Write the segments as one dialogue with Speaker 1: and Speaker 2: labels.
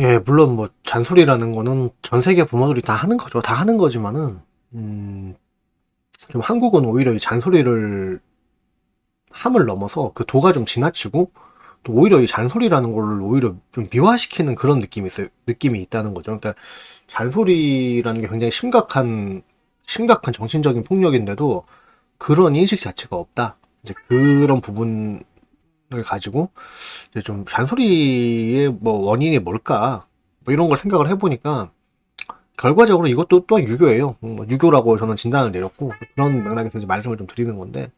Speaker 1: 예, 물론 뭐 잔소리라는 거는 전 세계 부모들이 다 하는 거죠. 다 하는 거지만은 좀 한국은 오히려 이 잔소리를 함을 넘어서 그 도가 좀 지나치고 또 오히려 이 잔소리라는 걸 오히려 좀 미화시키는 그런 느낌이 있다는 거죠. 그러니까 잔소리라는 게 굉장히 심각한 정신적인 폭력인데도 그런 인식 자체가 없다. 이제 그런 부분을 가지고 이제 좀 잔소리의 뭐 원인이 뭘까? 뭐 이런 걸 생각을 해보니까 결과적으로 이것도 또한 유교예요. 뭐 유교라고 저는 진단을 내렸고 그런 맥락에서 이제 말씀을 좀 드리는 건데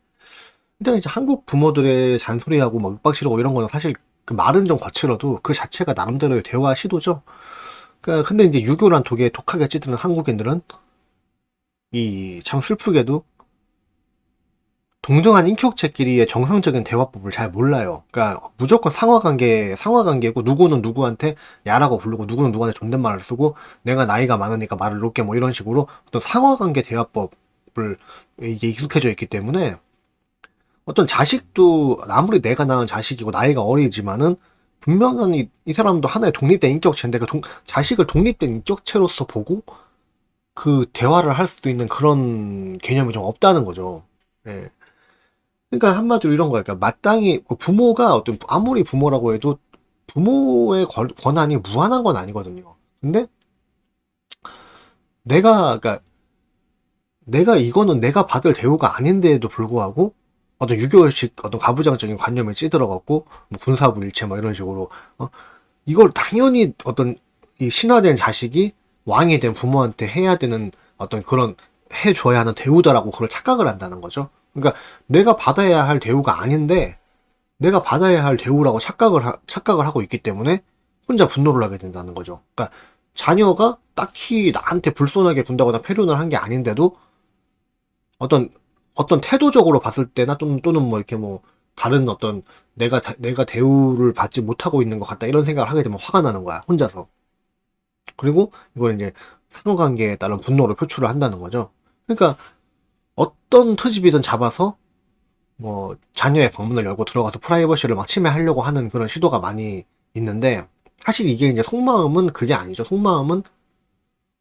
Speaker 1: 일단 이제 한국 부모들의 잔소리하고 막 윽박지르고 이런 거는 사실 그 말은 좀 거칠어도 그 자체가 나름대로의 대화 시도죠. 그러니까 근데 이제 유교란 독에 독하게 찌드는 한국인들은 이 참 슬프게도 동등한 인격체끼리의 정상적인 대화법을 잘 몰라요. 그러니까 무조건 상하관계고 누구는 누구한테 야라고 부르고 누구는 누구한테 존댓말을 쓰고 내가 나이가 많으니까 말을 놓게 뭐 이런 식으로 어떤 상하관계 대화법을 이게 익숙해져 있기 때문에 어떤 자식도 아무리 내가 낳은 자식이고 나이가 어리지만은 분명히 이 사람도 하나의 독립된 인격체인데 자식을 독립된 인격체로서 보고 그 대화를 할 수 있는 그런 개념이 좀 없다는 거죠. 예. 그러니까 한마디로 이런 거예요. 그러니까 마땅히 그 부모가 어떤 아무리 부모라고 해도 부모의 권한이 무한한 건 아니거든요. 근데 그러니까 내가 이거는 내가 받을 대우가 아닌데에도 불구하고 어떤 유교식 어떤 가부장적인 관념에 찌들어갖고 뭐 군사부 일체 뭐 이런 식으로 이걸 당연히 어떤 이 신화된 자식이 왕이 된 부모한테 해야 되는 어떤 그런 해줘야 하는 대우다라고 그걸 착각을 한다는 거죠. 그러니까 내가 받아야 할 대우가 아닌데 내가 받아야 할 대우라고 착각을 하고 있기 때문에 혼자 분노를 하게 된다는 거죠. 그러니까 자녀가 딱히 나한테 불손하게 군다거나 패륜을 한 게 아닌데도 어떤 태도적으로 봤을 때나 또는 뭐 이렇게 뭐 다른 어떤 내가 대우를 받지 못하고 있는 것 같다 이런 생각을 하게 되면 화가 나는 거야 혼자서. 그리고 이걸 이제 상호관계에 따른 분노를 표출을 한다는 거죠. 그러니까 어떤 트집이든 잡아서 뭐 자녀의 방문을 열고 들어가서 프라이버시를 막 침해하려고 하는 그런 시도가 많이 있는데 사실 이게 이제 속마음은 그게 아니죠. 속마음은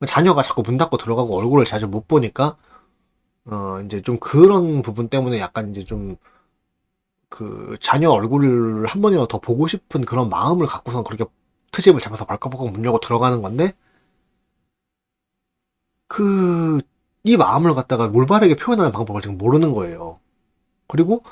Speaker 1: 자녀가 자꾸 문 닫고 들어가고 얼굴을 자주 못 보니까 이제 좀 그런 부분 때문에 약간 이제 좀 그 자녀 얼굴을 한 번이라도 더 보고 싶은 그런 마음을 갖고선 그렇게 트집을 잡아서 발칵발칵 문 열고 들어가는 건데 그 이 마음을 갖다가 올바르게 표현하는 방법을 지금 모르는 거예요. 그리고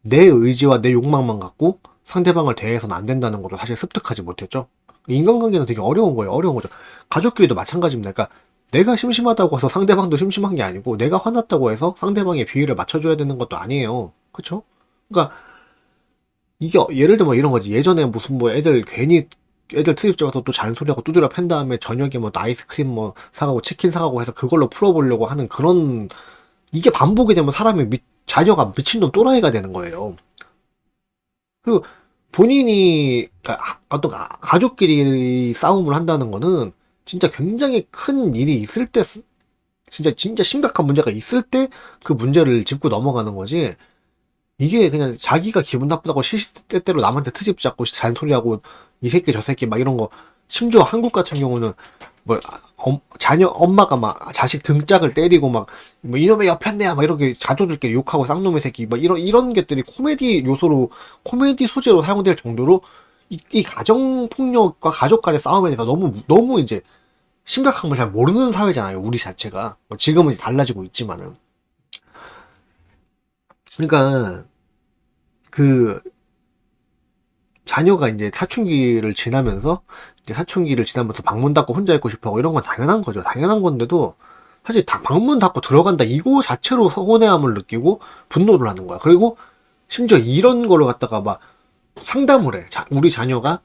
Speaker 1: 내 의지와 내 욕망만 갖고 상대방을 대해서는 안 된다는 것도 사실 습득하지 못했죠. 인간관계는 되게 어려운 거예요. 어려운 거죠. 가족끼리도 마찬가지입니다. 그러니까 내가 심심하다고 해서 상대방도 심심한 게 아니고 내가 화났다고 해서 상대방의 비위를 맞춰줘야 되는 것도 아니에요. 그쵸? 그러니까 이게 예를 들면 이런 거지. 예전에 무슨 뭐 애들 괜히 애들 트립 잡아서 또 잔소리하고 두드려 팬 다음에 저녁에 뭐 아이스크림 뭐 사가고 치킨 사가고 해서 그걸로 풀어보려고 하는 그런 이게 반복이 되면 자녀가 미친놈 또라이가 되는 거예요. 그리고 본인이 그러니까 어떤 가족끼리 싸움을 한다는 거는 진짜 굉장히 큰 일이 있을 때 진짜 심각한 문제가 있을 때 그 문제를 짚고 넘어가는 거지. 이게 그냥 자기가 기분 나쁘다고 시시때때로 남한테 트집 잡고 잔소리하고 이 새끼 저 새끼 막 이런 거 심지어 한국 같은 경우는 뭐 자녀 엄마가 막 자식 등짝을 때리고 막 뭐 이놈의 옆편네야 막 이렇게 가족들끼리 욕하고 쌍놈의 새끼 막 이런 것들이 코미디 소재로 사용될 정도로 이 가정 폭력과 가족 간의 싸움에 대해서 너무 이제 심각한 걸 잘 모르는 사회잖아요 우리 자체가 뭐 지금은 이제 달라지고 있지만은 그러니까 그 자녀가 이제 사춘기를 지나면서 방문 닫고 혼자 있고 싶어 하고 이런 건 당연한 거죠. 당연한 건데도 사실 다 방문 닫고 들어간다 이거 자체로 서운해함을 느끼고 분노를 하는 거야. 그리고 심지어 이런 거를 갖다가 막 상담을 해. 우리 자녀가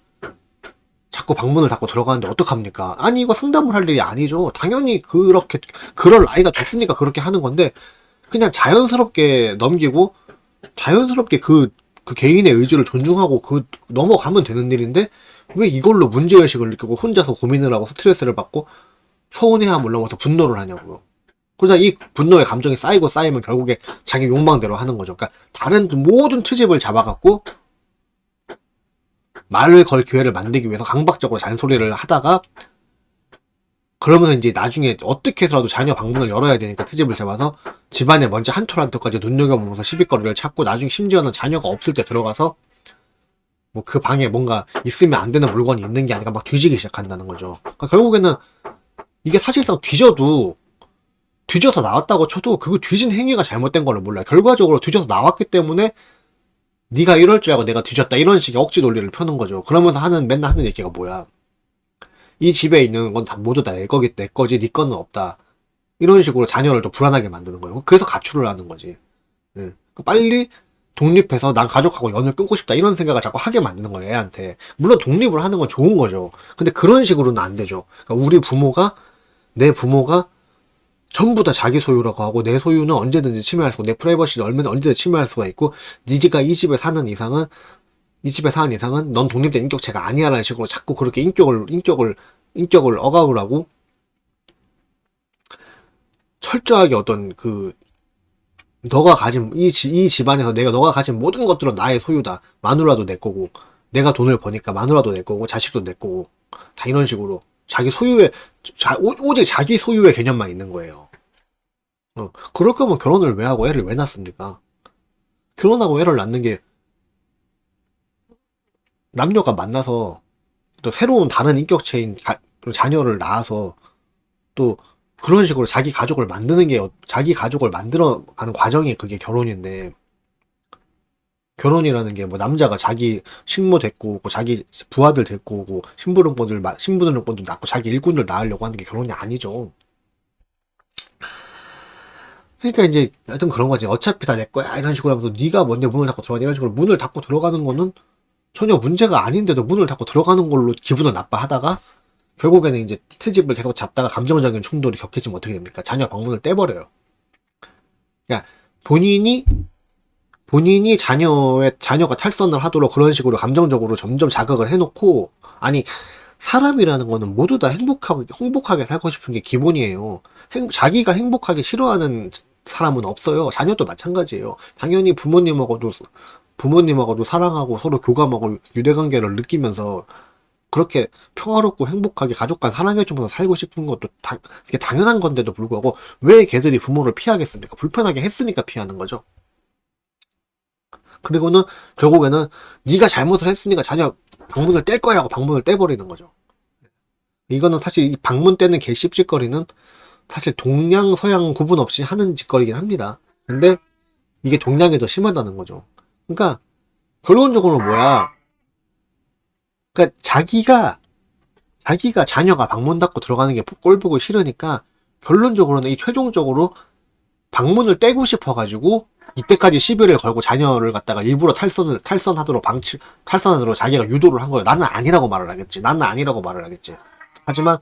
Speaker 1: 자꾸 방문을 닫고 들어가는데 어떡합니까? 아니 이거 상담을 할 일이 아니죠. 당연히 그렇게 그럴 나이가 됐으니까 그렇게 하는 건데 그냥 자연스럽게 넘기고 자연스럽게 그 개인의 의지를 존중하고 넘어가면 되는 일인데 왜 이걸로 문제의식을 느끼고 혼자서 고민을 하고 스트레스를 받고 서운해함을 넘어서 분노를 하냐고요. 그러다 이 분노의 감정이 쌓이면 결국에 자기 욕망대로 하는 거죠. 그러니까 다른 모든 트집을 잡아갖고 말을 걸 기회를 만들기 위해서 강박적으로 잔소리를 하다가, 그러면서 이제 나중에 어떻게 해서라도 자녀 방문을 열어야 되니까 트집을 잡아서 집안에 먼저 한 톨 한 톨까지 눈여겨보면서 시비거리를 찾고, 나중에 심지어는 자녀가 없을 때 들어가서 뭐 그 방에 뭔가 있으면 안 되는 물건이 있는 게 아니라 막 뒤지기 시작한다는 거죠. 그러니까 결국에는 이게 사실상 뒤져서 나왔다고 쳐도 그거 뒤진 행위가 잘못된 거를 몰라요. 결과적으로 뒤져서 나왔기 때문에 네가 이럴 줄 알고 내가 뒤졌다, 이런 식의 억지 논리를 펴는 거죠. 그러면서 맨날 하는 얘기가 뭐야? 이 집에 있는 건 다 모두 다 내 거지, 네 거는 없다. 이런 식으로 자녀를 또 불안하게 만드는 거예요. 그래서 가출을 하는 거지. 예. 빨리 독립해서 난 가족하고 연을 끊고 싶다, 이런 생각을 자꾸 하게 만드는 거예요, 애한테. 물론 독립을 하는 건 좋은 거죠. 근데 그런 식으로는 안 되죠. 그러니까 내 부모가 전부 다 자기 소유라고 하고, 내 소유는 언제든지 침해할 수 있고, 내 프라이버시를 언제든지 침해할 수가 있고, 네가 이 집에 사는 이상은 넌 독립된 인격체가 아니야라는 식으로 자꾸 그렇게 인격을 억압을 하고, 철저하게 어떤 너가 가진 이 집안에서 너가 가진 모든 것들은 나의 소유다. 마누라도 내 거고, 내가 돈을 버니까 마누라도 내 거고, 자식도 내 거고, 다 이런 식으로 오직 자기 소유의 개념만 있는 거예요. 그럴 거면 결혼을 왜 하고 애를 왜 낳습니까? 결혼하고 애를 낳는 게, 남녀가 만나서 또 새로운 다른 인격체인 자녀를 낳아서 또 그런 식으로 자기 가족을 만들어가는 과정이 그게 결혼인데, 결혼이라는 게 뭐 남자가 자기 식모 데리고 오고, 자기 부하들 데리고 오고, 신부등록본도 낳고, 자기 일꾼들 낳으려고 하는 게 결혼이 아니죠. 그러니까 이제 하여튼 그런 거지. 어차피 다 내 거야, 이런 식으로 하면서 네가 뭔데 문을 닫고 들어가냐, 이런 식으로 문을 닫고 들어가는 거는 전혀 문제가 아닌데도 문을 닫고 들어가는 걸로 기분을 나빠하다가, 결국에는 이제 트집을 계속 잡다가 감정적인 충돌이 격해지면 어떻게 됩니까? 자녀 방문을 떼버려요. 그러니까 본인이 자녀가 탈선을 하도록 그런 식으로 감정적으로 점점 자극을 해놓고, 아니, 사람이라는 거는 모두 다 행복하게 살고 싶은 게 기본이에요. 자기가 행복하게 싫어하는 사람은 없어요. 자녀도 마찬가지예요. 당연히 부모님하고도 사랑하고 서로 교감하고 유대관계를 느끼면서 그렇게 평화롭고 행복하게 가족과 사랑해주면서 살고 싶은 것도 이게 당연한 건데도 불구하고, 왜 걔들이 부모를 피하겠습니까? 불편하게 했으니까 피하는 거죠. 그리고는 결국에는 네가 잘못을 했으니까 자녀 방문을 뗄 거라고 방문을 떼버리는 거죠. 이거는 사실 이 방문 떼는 개씹짓거리는 사실 동양 서양 구분 없이 하는 짓거리긴 합니다. 근데 이게 동양이 더 심하다는 거죠. 그러니까 결론적으로 뭐야? 그러니까 자기가 자녀가 방문 닫고 들어가는 게 꼴보기 싫으니까, 결론적으로는 최종적으로 방문을 떼고 싶어가지고 이때까지 시비를 걸고 자녀를 갖다가 일부러 탈선하도록 자기가 유도를 한 거예요. 나는 아니라고 말을 하겠지. 하지만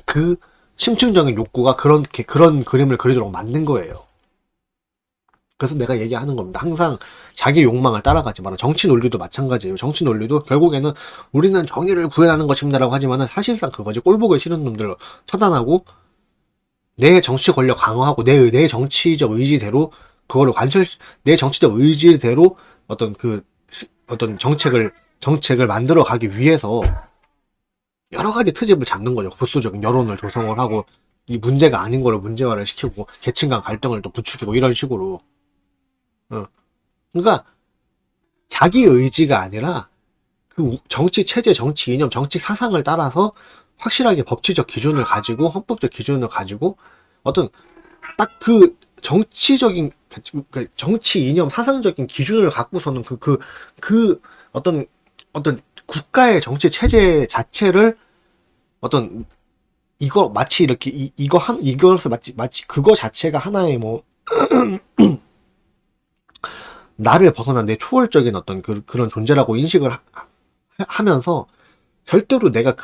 Speaker 1: 그 심층적인 욕구가 그런 그림을 그리도록 만든 거예요. 그래서 내가 얘기하는 겁니다. 항상 자기 욕망을 따라가지 마라. 정치 논리도 마찬가지예요. 정치 논리도 결국에는 우리는 정의를 구현하는 것입니다라고 하지만은 사실상 그거지. 꼴보기 싫은 놈들 처단하고, 내 정치 권력 강화하고, 내 정치적 의지대로 내 정치적 의지대로 어떤 정책을 만들어 가기 위해서 여러 가지 트집을 잡는 거죠. 보수적인 여론을 조성을 하고, 이 문제가 아닌 거를 문제화를 시키고, 계층 간 갈등을 또 부추기고, 이런 식으로. 그러니까 자기 의지가 아니라 그 정치 체제, 정치 이념, 정치 사상을 따라서 확실하게 법치적 기준을 가지고, 헌법적 기준을 가지고, 어떤 딱 정치적인, 정치 이념, 사상적인 기준을 갖고서는 어떤 국가의 정치 체제 자체를 마치 이렇게 이것을 마치 그거 자체가 하나의 나를 벗어난 내 초월적인 어떤 그런 존재라고 인식을 하면서, 절대로 내가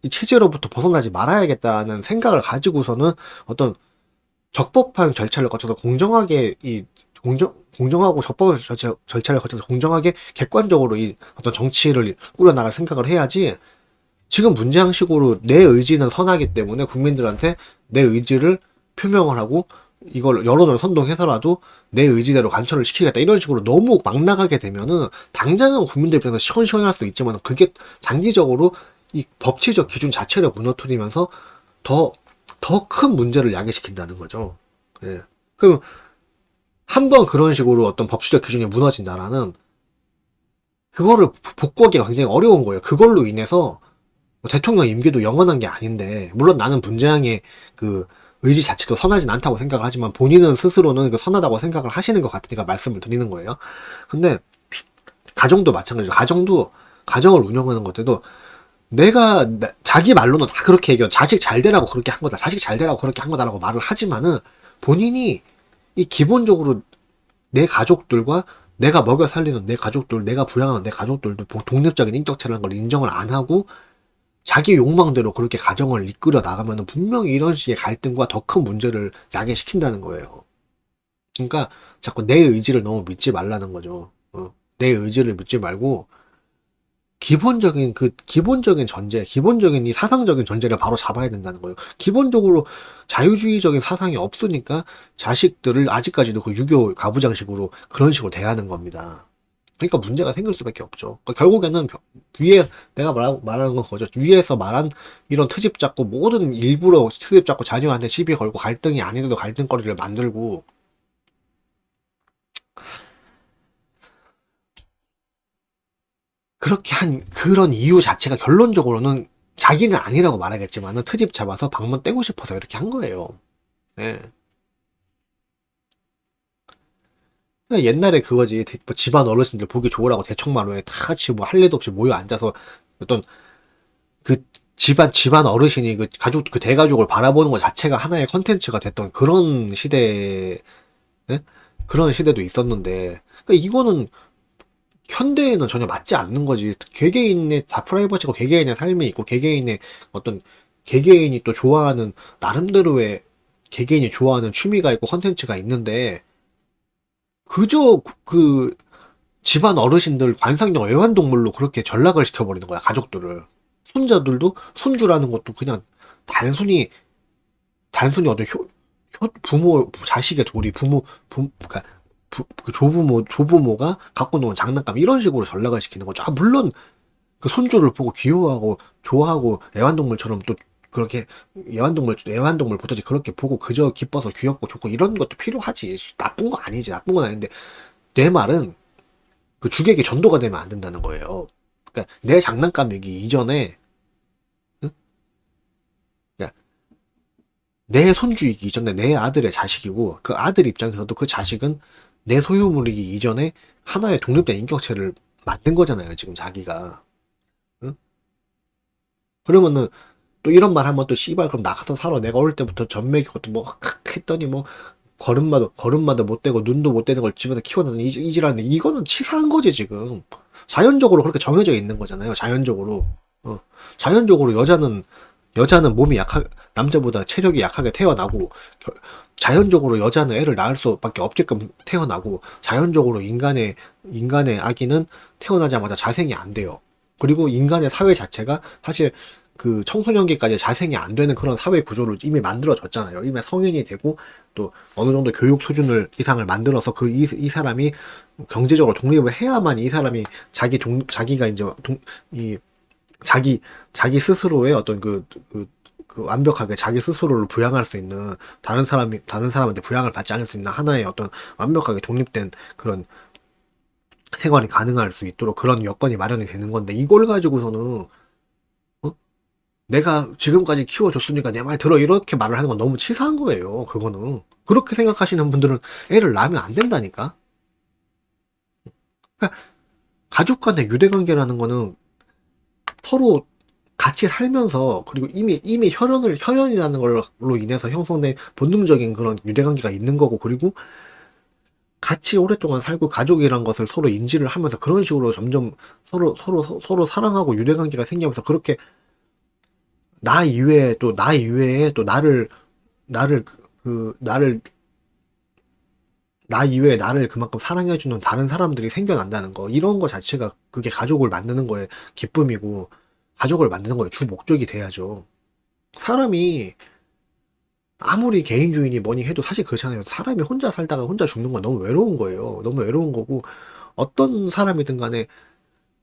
Speaker 1: 이 체제로부터 벗어나지 말아야겠다는 생각을 가지고서는 어떤 적법한 절차를 거쳐서 공정하고 적법한 절차를 거쳐서 공정하게 객관적으로 이 어떤 정치를 꾸려나갈 생각을 해야지, 지금 문제양식으로 내 의지는 선하기 때문에 국민들한테 내 의지를 표명을 하고, 이걸 여론을 선동해서라도 내 의지대로 관철을 시키겠다 이런 식으로 너무 막 나가게 되면은 당장은 국민들 입장에서 시원시원할 수 있지만 그게 장기적으로 이 법치적 기준 자체를 무너뜨리면서 더 큰 문제를 야기시킨다는 거죠. 예. 그럼 한번 그런 식으로 어떤 법치적 기준이 무너진 나라는 그거를 복구하기가 굉장히 어려운 거예요. 그걸로 인해서 뭐 대통령 임기도 영원한 게 아닌데, 물론 나는 문재양의 그 의지 자체도 선하진 않다고 생각을 하지만 본인은 스스로는 그 선하다고 생각을 하시는 것 같으니까 말씀을 드리는 거예요. 근데 가정도 마찬가지죠. 가정을 운영하는 것들도 자기 말로는 다 그렇게 얘기해요. 자식 잘 되라고 그렇게 한 거다. 자식 잘 되라고 그렇게 한 거다라고 말을 하지만은 본인이 이 기본적으로 내 가족들과 내가 먹여 살리는 내 가족들, 내가 부양하는 내 가족들도 독립적인 인격체라는 걸 인정을 안 하고 자기 욕망대로 그렇게 가정을 이끌어 나가면은 분명히 이런 식의 갈등과 더 큰 문제를 야기시킨다는 거예요. 그러니까 자꾸 내 의지를 너무 믿지 말라는 거죠. 내 의지를 믿지 말고 기본적인 전제, 기본적인 이 사상적인 전제를 바로 잡아야 된다는 거예요. 기본적으로 자유주의적인 사상이 없으니까 자식들을 아직까지도 그 유교 가부장식으로 그런 식으로 대하는 겁니다. 그러니까 문제가 생길 수밖에 없죠. 그러니까 결국에는 위에 내가 말하는 건 그거죠. 위에서 말한 이런 트집 잡고 모든 일부러 트집 잡고 자녀한테 시비 걸고 갈등이 아닌데도 갈등거리를 만들고 그렇게 한 그런 이유 자체가 결론적으로는 자기는 아니라고 말하겠지만은 트집 잡아서 방문 떼고 싶어서 이렇게 한 거예요. 예. 그러니까 옛날에 그거지. 뭐 집안 어르신들 보기 좋으라고 대청마루에 다 같이 뭐 할 일도 없이 모여 앉아서 어떤 그 집안 어르신이 그 가족 그 대가족을 바라보는 것 자체가 하나의 컨텐츠가 됐던 그런 시대 예? 그런 시대도 있었는데 그러니까 이거는 현대에는 전혀 맞지 않는 거지. 개개인의 다 프라이버시고 개개인의 삶이 있고 개개인의 어떤 개개인이 또 좋아하는 나름대로의 개개인이 좋아하는 취미가 있고 컨텐츠가 있는데 그저 그 집안 어르신들 관상용 애완동물로 그렇게 전락을 시켜버리는 거야 가족들을. 손자들도 손주라는 것도 그냥 단순히 어떤 부모 자식의 도리 그러니까 그 조부모가 갖고 노는 장난감 이런 식으로 전락을 시키는 거죠. 아, 물론 그 손주를 보고 귀여워하고 좋아하고 애완동물처럼 또 그렇게 애완동물 보듯이 그렇게 보고 그저 기뻐서 귀엽고 좋고 이런 것도 필요하지. 나쁜 거 아니지. 나쁜 건 아닌데 내 말은 그 주객이 전도가 되면 안 된다는 거예요. 그러니까 내 장난감이기 이전에 응? 그러니까 내 손주이기 이전에 내 아들의 자식이고 그 아들 입장에서도 그 자식은 내 소유물이기 이전에 하나의 독립된 인격체를 만든 거잖아요. 지금 자기가. 응? 그러면은 또 이런 말 하면 또 씨발 그럼 나가서 살아. 내가 어릴 때부터 젖 먹이고 또 뭐 했더니 뭐 걸음마도 못 대고 눈도 못 대는 걸 집에서 키워내는 이지라는 이거는 치사한 거지 지금. 자연적으로 그렇게 정해져 있는 거잖아요. 자연적으로. 자연적으로 여자는 몸이 남자보다 체력이 약하게 태어나고 자연적으로 여자는 애를 낳을 수밖에 없게끔 태어나고 자연적으로 인간의 아기는 태어나자마자 자생이 안 돼요. 그리고 인간의 사회 자체가 사실 그 청소년기까지 자생이 안 되는 그런 사회 구조를 이미 만들어졌잖아요. 이미 성인이 되고 또 어느 정도 교육 수준을 이상을 만들어서 이 사람이 경제적으로 독립을 해야만 이 사람이 자기가 이제 이 자기 스스로의 어떤 그 완벽하게 자기 스스로를 부양할 수 있는 다른 사람한테 부양을 받지 않을 수 있는 하나의 어떤 완벽하게 독립된 그런 생활이 가능할 수 있도록 그런 여건이 마련이 되는 건데 이걸 가지고서는 어? 내가 지금까지 키워줬으니까 내 말 들어 이렇게 말을 하는 건 너무 치사한 거예요. 그거는 그렇게 생각하시는 분들은 애를 낳으면 안 된다니까. 그러니까 가족 간의 유대관계라는 거는 서로 같이 살면서 그리고 이미 혈연이라는 걸로 인해서 형성된 본능적인 그런 유대관계가 있는 거고 그리고 같이 오랫동안 살고 가족이란 것을 서로 인지를 하면서 그런 식으로 점점 서로 사랑하고 유대관계가 생기면서 그렇게 나 이외에 또 나를 나를 나 이외에 나를 그만큼 사랑해주는 다른 사람들이 생겨난다는 거 이런 거 자체가 그게 가족을 만드는 거에 기쁨이고 가족을 만드는 거에 주 목적이 돼야죠. 사람이 아무리 개인주의니 뭐니 해도 사실 그렇잖아요. 사람이 혼자 살다가 혼자 죽는 건 너무 외로운 거예요. 너무 외로운 거고, 어떤 사람이든 간에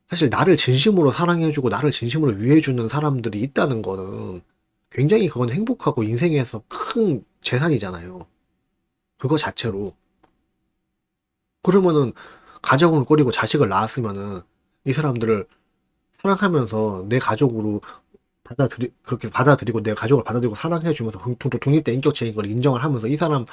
Speaker 1: 사실 나를 진심으로 사랑해주고 나를 진심으로 위해주는 사람들이 있다는 거는 굉장히 그건 행복하고 인생에서 큰 재산이잖아요. 그거 자체로. 그러면은 가정을 꾸리고 자식을 낳았으면은 이 사람들을 사랑하면서 내 가족으로 그렇게 받아들이고 내 가족을 받아들이고 사랑해주면서 또 독립된 인격체인 걸 인정을 하면서 이 사람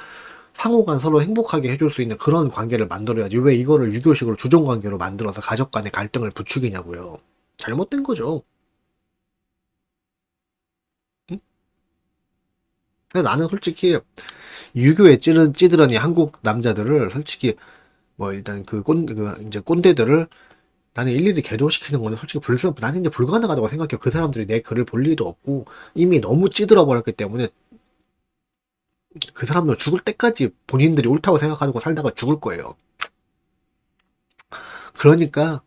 Speaker 1: 상호간 서로 행복하게 해줄 수 있는 그런 관계를 만들어야지 왜 이거를 유교식으로 주종관계로 만들어서 가족 간의 갈등을 부추기냐고요. 잘못된 거죠. 응? 근데 나는 솔직히 유교에 찌들으니 한국 남자들을 솔직히 뭐 일단 이제 꼰대들을 나는 일일이 개도시키는 거는 솔직히 나는 이제 불가능하다고 생각해요. 그 사람들이 내 글을 볼 리도 없고 이미 너무 찌들어 버렸기 때문에 그 사람들 죽을 때까지 본인들이 옳다고 생각하고 살다가 죽을 거예요. 그러니까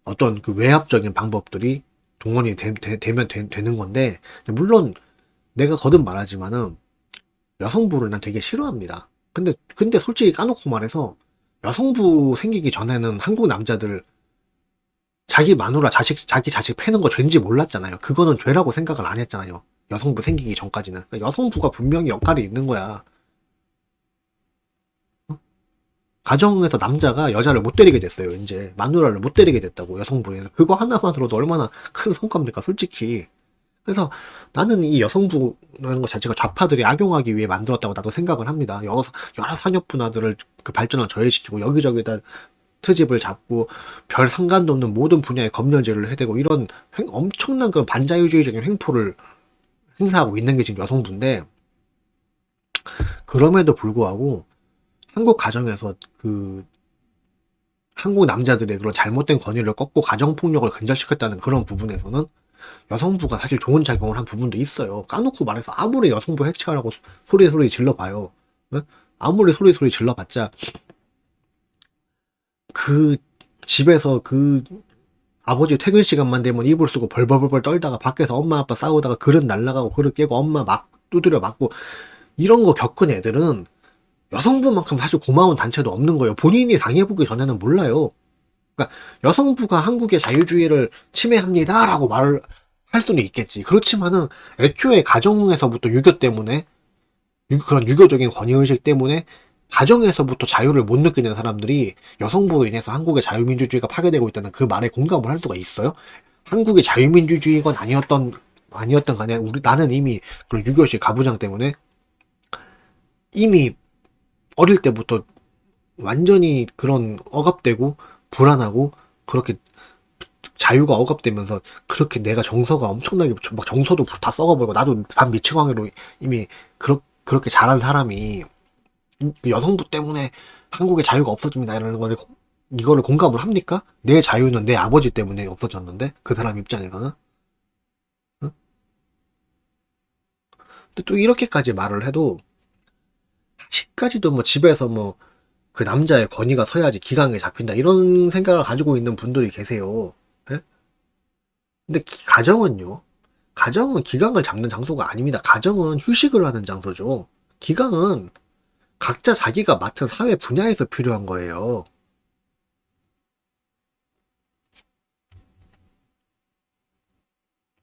Speaker 1: 어떤 그 외압적인 방법들이 동원이 되면 되는 건데, 물론 내가 거듭 말하지만은 여성부를 난 되게 싫어합니다. 근데 솔직히 까놓고 말해서 여성부 생기기 전에는 한국 남자들 자기 마누라 자기 자식 패는 거 죄인지 몰랐잖아요. 그거는 죄라고 생각을 안 했잖아요. 여성부 생기기 전까지는. 그러니까 여성부가 분명히 역할이 있는 거야. 가정에서 남자가 여자를 못 때리게 됐어요. 이제 마누라를 못 때리게 됐다고, 여성부에서. 그거 하나만으로도 얼마나 큰 성과입니까, 솔직히. 그래서 나는 이 여성부라는 것 자체가 좌파들이 악용하기 위해 만들었다고 나도 생각을 합니다. 여러 산업 분야들을 그 발전을 저해시키고 여기저기다 트집을 잡고 별 상관도 없는 모든 분야에 검열제를 해대고 이런 엄청난 그 반자유주의적인 횡포를 행사하고 있는 게 지금 여성부인데, 그럼에도 불구하고 한국 가정에서 그 한국 남자들의 그런 잘못된 권위를 꺾고 가정폭력을 근절시켰다는 그런 부분에서는 여성부가 사실 좋은 작용을 한 부분도 있어요. 까놓고 말해서 아무리 여성부 해체하라고 소리 질러봐요. 네? 아무리 소리 질러봤자 그 집에서 그 아버지 퇴근 시간만 되면 이불 쓰고 벌벌벌 떨다가 밖에서 엄마 아빠 싸우다가 그릇 날라가고 그릇 깨고 엄마 막 두드려 맞고 이런 거 겪은 애들은 여성부만큼 사실 고마운 단체도 없는 거예요. 본인이 당해보기 전에는 몰라요. 그러니까 여성부가 한국의 자유주의를 침해합니다라고 말을 할 수는 있겠지. 그렇지만은 애초에 가정에서부터 유교 때문에 그런 유교적인 권위의식 때문에 가정에서부터 자유를 못 느끼는 사람들이 여성부로 인해서 한국의 자유민주주의가 파괴되고 있다는 그 말에 공감을 할 수가 있어요? 한국의 자유민주주의건 아니었던 간에 나는 이미 그런 유교식 가부장 때문에 이미 어릴 때부터 완전히 그런 억압되고 불안하고 그렇게 자유가 억압되면서 그렇게 내가 정서가 엄청나게 막 정서도 다 썩어버리고 나도 반미치광이로 이미 그렇게 자란 사람이 그 여성부 때문에 한국의 자유가 없어집니다 이라는 거를 이거를 공감을 합니까? 내 자유는 내 아버지 때문에 없어졌는데 그 사람 입장에서는. 응? 근데 또 이렇게까지 말을 해도 아직까지도 뭐 집에서 뭐 그 남자의 권위가 서야지 기강에 잡힌다 이런 생각을 가지고 있는 분들이 계세요. 예? 근데 가정은요? 가정은 기강을 잡는 장소가 아닙니다. 가정은 휴식을 하는 장소죠. 기강은 각자 자기가 맡은 사회 분야에서 필요한 거예요.